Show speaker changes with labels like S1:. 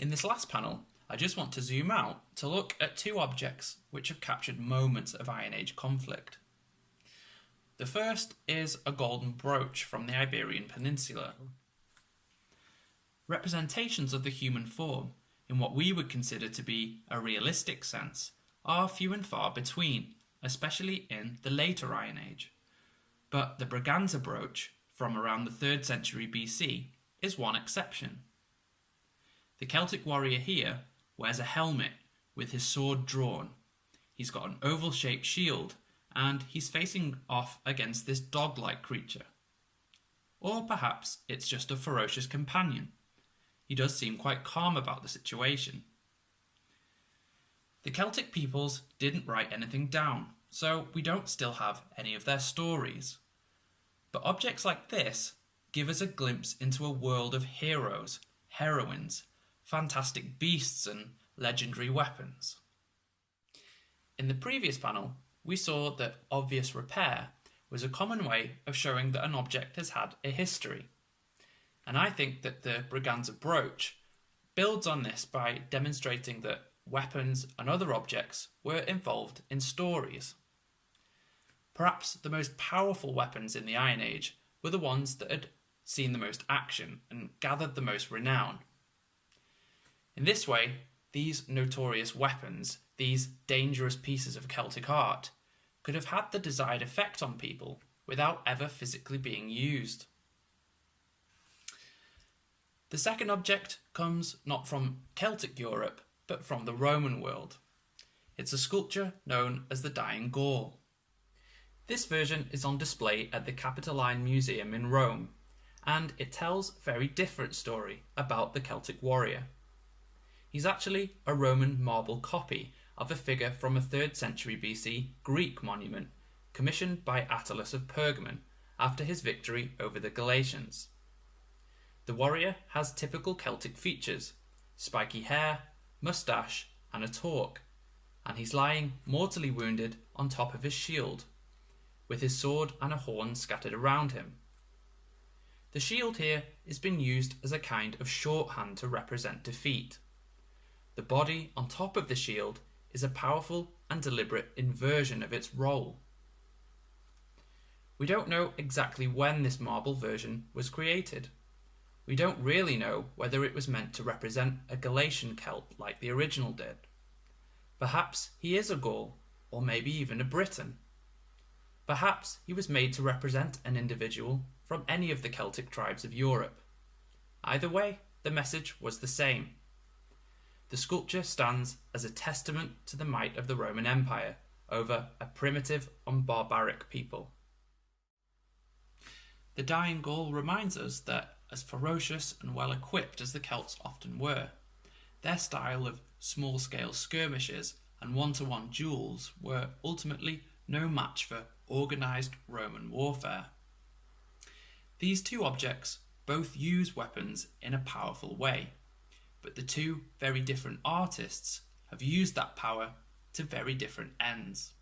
S1: In this last panel, I just want to zoom out to look at two objects which have captured moments of Iron Age conflict. The first is a golden brooch from the Iberian Peninsula. Representations of the human form, in what we would consider to be a realistic sense, are few and far between, especially in the later Iron Age. But the Braganza brooch, from around the 3rd century BC, is one exception. The Celtic warrior here wears a helmet with his sword drawn. He's got an oval-shaped shield, and he's facing off against this dog-like creature. Or perhaps it's just a ferocious companion. He does seem quite calm about the situation. The Celtic peoples didn't write anything down, so we don't still have any of their stories. But objects like this give us a glimpse into a world of heroes, heroines, fantastic beasts and legendary weapons. In the previous panel, we saw that obvious repair was a common way of showing that an object has had a history. And I think that the Braganza brooch builds on this by demonstrating that weapons and other objects were involved in stories. Perhaps the most powerful weapons in the Iron Age were the ones that had seen the most action and gathered the most renown. In this way, these notorious weapons, these dangerous pieces of Celtic art, could have had the desired effect on people without ever physically being used. The second object comes not from Celtic Europe, but from the Roman world. It's a sculpture known as the Dying Gaul. This version is on display at the Capitoline Museum in Rome, and it tells a very different story about the Celtic warrior. He's actually a Roman marble copy of a figure from a 3rd century BC Greek monument commissioned by Attalus of Pergamon after his victory over the Galatians. The warrior has typical Celtic features: spiky hair, moustache and a torque, and he's lying mortally wounded on top of his shield, with his sword and a horn scattered around him. The shield here is being used as a kind of shorthand to represent defeat. The body on top of the shield is a powerful and deliberate inversion of its role. We don't know exactly when this marble version was created. We don't really know whether it was meant to represent a Galatian Celt like the original did. Perhaps he is a Gaul, or maybe even a Briton. Perhaps he was made to represent an individual from any of the Celtic tribes of Europe. Either way, the message was the same. The sculpture stands as a testament to the might of the Roman Empire over a primitive and barbaric people. The Dying Gaul reminds us that, as ferocious and well equipped as the Celts often were, their style of small-scale skirmishes and one-to-one duels were ultimately no match for organised Roman warfare. These two objects both use weapons in a powerful way, but the two very different artists have used that power to very different ends.